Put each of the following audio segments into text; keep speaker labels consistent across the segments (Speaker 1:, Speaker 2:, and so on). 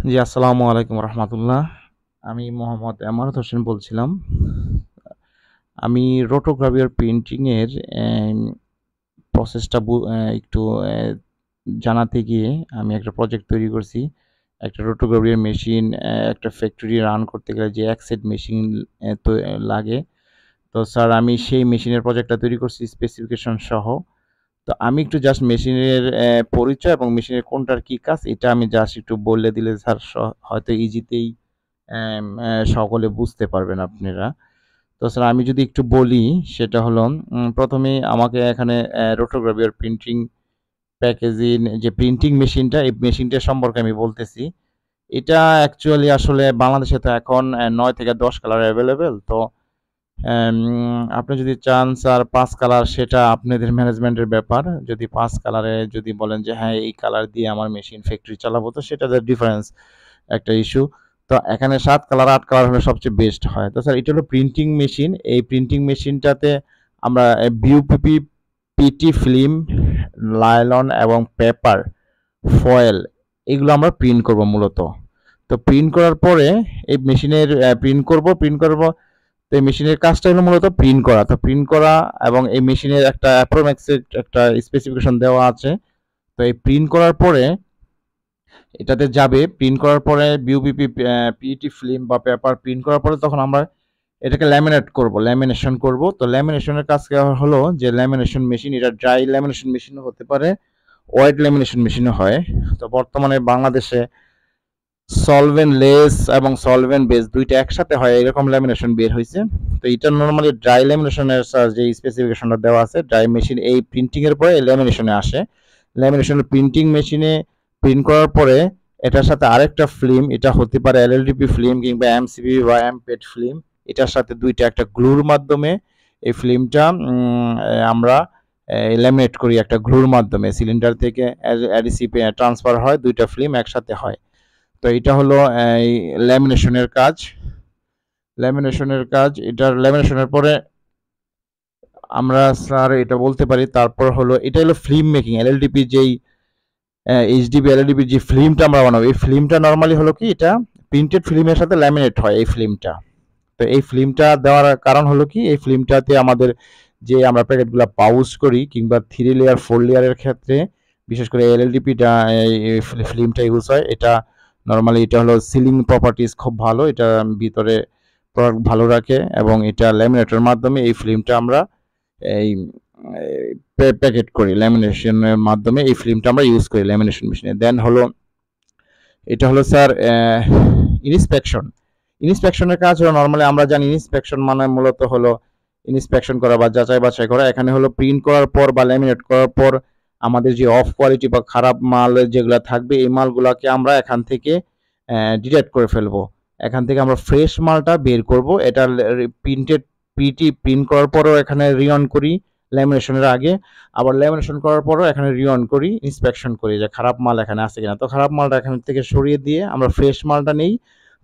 Speaker 1: জি, আসসালামু আলাইকুম রহমতুল্লাহ। আমি মোহাম্মদ এমারত হোসেন বলছিলাম। আমি রোটোগ্রাফিয়ার প্রিন্টিং এর প্রসেসটা একটু জানাতে গিয়ে আমি একটা প্রজেক্ট তৈরি করছি। একটা রোটোগ্রাফিয়ার মেশিন একটা ফ্যাক্টরি রান করতে গেলে যে এক সেট মেশিন তো লাগে। তো স্যার আমি সেই মেশিনের প্রজেক্টটা তৈরি করছি স্পেসিফিকেশন সহ। তো আমি একটু জাস্ট মেশিনের পরিচয় এবং মেশিনের কোনটার কি কাজ এটা আমি জাস্ট একটু বলে দিলে স্যার হয়তো ইজিতেই সকলে বুঝতে পারবেন আপনারা। তো স্যার আমি যদি একটু বলি সেটা হলো প্রথমেই আমাকে এখানে রোটোগ্রাফিয়ার প্রিন্টিং প্যাকেজিং যে প্রিন্টিং মেশিনটা এই মেশিনটা সম্পর্কে আমি বলতেছি। এটা অ্যাকচুয়ালি আসলে বাংলাদেশে তো এখন ৯ থেকে ১০ কালার অ্যাভেলেবেল। তো আপনি যদি চান স্যার ৫ কালার সেটা আপনাদের ম্যানেজমেন্টের ব্যাপার। যদি ৫ কালারে যদি বলেন যে হ্যাঁ, এই কালার দিয়ে আমার মেশিন ফ্যাক্টরি চালাবো তো সেটাতে ডিফারেন্স একটা ইস্যু। তো এখানে ৭ কালার ৮ কালার হলে সবচেয়ে বেস্ট হয়। তো স্যার এটা হলো প্রিন্টিং মেশিন। এই প্রিন্টিং মেশিনটাতে আমরা বিউপিপি, পিটি ফিল্ম, লাইলন এবং পেপার, ফয়েল এগুলো আমরা প্রিন্ট করব মূলত। তো প্রিন্ট করার পরে এই মেশিনের প্রিন্ট করব। তো এই মেশিনের কাজটা হলো মূলত প্রিন্ট করা। তো প্রিন্ট করা এবং এই মেশিনের একটা অ্যাপ্রক্সিমেট একটা স্পেসিফিকেশন দেওয়া আছে। তো এই প্রিন্ট করার পরে এটাতে যাবে। প্রিন্ট করার পরে বিউপিপি, পিইটি ফিল্ম বা পেপার প্রিন্ট করার পরে তখন আমরা এটাকে ল্যামিনেট করব, ল্যামিনেশন করব। তো ল্যামিনেশনের কাজ হলো যে ল্যামিনেশন মেশিন এটা ড্রাই ল্যামিনেশন মেশিনও হতে পারে, ওয়েট ল্যামিনেশন মেশিনও হয়। তো বর্তমানে বাংলাদেশে সলভেন্ট লেস এবং সলভেন্ট বেস দুইটা একসাথে হয় এরকম ল্যামিনেশন বের হয়েছে। তো এটা নর্মালি ড্রাই ল্যামিনেশনের যে স্পেসিফিকেশনটা দেওয়া আছে ড্রাই মেশিন এই প্রিন্টিং এর পরে ল্যামিনেশনে আসে। ল্যামিনেশনের প্রিন্টিং মেশিনে প্রিন্ট করার পরে এটার সাথে আরেকটা ফিল্ম, এটা হতে পারে এলএলডিপি ফিল্ম কিংবা এমসিবি বা এমপেড ফিল্ম, এটার সাথে দুইটা একটা গ্লুর মাধ্যমে এই ফিল্মটা আমরা ল্যামিনেট করি একটা গ্লুর মাধ্যমে। সিলিন্ডার থেকে অ্যাডিসিভে ট্রান্সফার হয়, দুইটা ফিল্ম একসাথে হয়। তো এটা হলো এই ল্যামিনেশনের কাজ। এটার ল্যামিনেশনের পরে আমরা স্যার এটা বলতে পারি তারপর হলো এটা হলো ফিল্ম মেকিং এলএলডিপি যেই এইচডিবি এলএলডিপি যে ফিল্মটা আমরা বানাবো এই ফিল্মটা নর্মালি হলো কি এটা প্রিন্টেড ফিল্মের সাথে ল্যামিনেট হয় এই ফিল্মটা। তো এই ফিল্মটা দেওয়ার কারণ হলো কি এই ফিল্মটাতে আমাদের যে আমরা প্যাকেটগুলো পাউচ করি কিংবা 3 লেয়ার 4 লেয়ারের ক্ষেত্রে বিশেষ করে এলএলডিপিটা ফিল্মটা ইউজ হয়। এটা নর্মালি এটা হলো সিলিং প্রপার্টিজ খুব ভালো, এটা ভিতরে প্রোডাক্ট ভালো রাখে এবং এটা ল্যামিনেটের মাধ্যমে এই ফিল্মটা আমরা এই প্যাকেট করি, ল্যামিনেশনের মাধ্যমে এই ফিল্মটা আমরা ইউজ করি ল্যামিনেশন মেশিনে। দেন হলো এটা হলো স্যার ইন্সপেকশন। ইন্সপেকশনের কাজ হলো নর্মালি আমরা জানি ইন্সপেকশন মানে মূলত হলো ইন্সপেকশন করা বা যাচাই বাছাই করা। এখানে হলো প্রিন্ট করার পর বা ল্যামিনেট করার পর আমাদের যে অফ কোয়ালিটি বা খারাপ মাল যেগুলো থাকবে এই মালগুলোকে আমরা এখান থেকে ডিটেক্ট করে ফেলবো। এখান থেকে আমরা ফ্রেশ মালটা বের করব। এটা প্রিন্টেড পিটি প্রিন্ট করার পরও এখানে রিঅন করি ল্যামিনেশনের আগে, আবার ল্যামিনেশন করার পরও এখানে রিঅন করি, ইন্সপেকশন করি যে খারাপ মাল এখানে আছে কিনা। তো খারাপ মালটা এখান থেকে সরিয়ে দিয়ে আমরা ফ্রেশ মালটা নেই।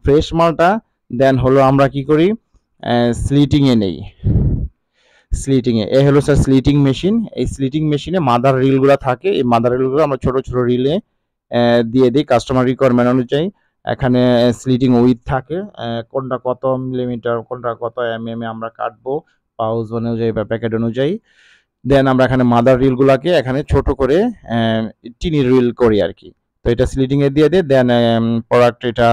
Speaker 1: ফ্রেশ মালটা দেন হলো আমরা কি করি স্লিটিংয়ে নেই। স্লিটিংয়ে এ হলো স্যার স্লিটিং মেশিন। এই স্লিটিং মেশিনে মাদার রিলগুলো থাকে, এই মাদার রিলগুলো আমরা ছোট ছোট রিলে দিয়ে দিই কাস্টমার রিকোয়ারমেন্ট অনুযায়ী। এখানে স্লিটিং উইথ থাকে, কোনটা কত মিলিমিটার কোনটা কত এম এ আমরা কাটবো পাউচ অনুযায়ী বা প্যাকেট অনুযায়ী। দেন আমরা এখানে মাদার রিলগুলোকে এখানে ছোট করে টিনি রিল করি আর কি। তো এটা স্লিটিং এ দিয়ে দিয়ে দেন প্রোডাক্ট এটা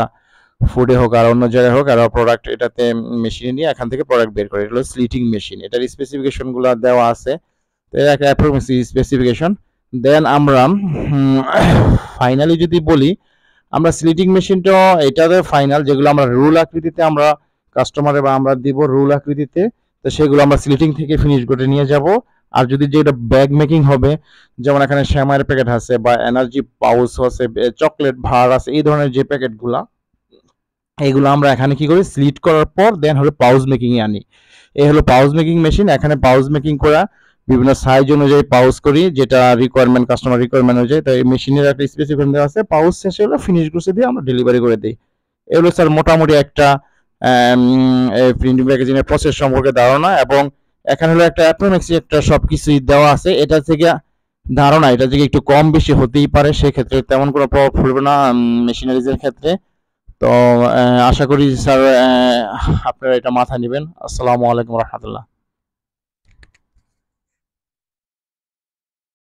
Speaker 1: ফুডে হোক আর অন্য জায়গায় হোক আর প্রোডাক্ট এটাতে মেশিনে নিয়ে এখান থেকে প্রোডাক্ট বের করে। এটা হলো স্লিটিং মেশিন, এটার স্পেসিফিকেশনগুলো দেওয়া আছে। তো একটা অ্যাপ্রক্সিমেট স্পেসিফিকেশন। দেন আমরা ফাইনালি যদি বলি আমরা স্লিটিং মেশিনটা এটাতে ফাইনাল যেগুলো আমরা রুল আকৃতিতে আমরা কাস্টমারে বা আমরা দিব রুল আকৃতিতে, তো সেগুলো আমরা স্লিটিং থেকে ফিনিশ করে নিয়ে যাব। আর যদি যেটা ব্যাগ মেকিং হবে যেমন এখানে শ্যামাইয়ের প্যাকেট আছে বা এনার্জি পাউচ আছে, চকলেট ভার আছে, এই ধরনের যে প্যাকেটগুলা এইগুলো আমরা এখানে কি করি স্লিট করার পর দেন হলো পাউচ মেকিং এ আনি। এই হলো পাউচ মেকিং মেশিন। এখানে পাউচ মেকিং করা বিভিন্ন সাইজ অনুযায়ী পাউচ করি যেটা রিকোয়ারমেন্ট কাস্টমার রিকোয়ারমেন্ট অনুযায়ী। তো এই মেশিনের একটা স্পেসিফিকেশন দেওয়া আছে, পাউচ শেষে হলো ফিনিশ গুছে দিয়ে আমরা ডেলিভারি করে দিই। এগুলো স্যার মোটামুটি একটা প্রিন্টিং প্যাকেজিং এর প্রসেস সম্পর্কে ধারণা। এবং এখানে হলো একটা অ্যাপ্রোক্সিমেট একটা সবকিছুই দেওয়া আছে। এটা থেকে ধারণা এটা থেকে একটু কম বেশি হতেই পারে, সেক্ষেত্রে তেমন কোনো প্রভাব পড়বে না মেশিনারিজের ক্ষেত্রে। তো আশা করি স্যার আপনারা এটা মাথায় নেবেন। আসসালামু আলাইকুম রহমতুল্লাহ।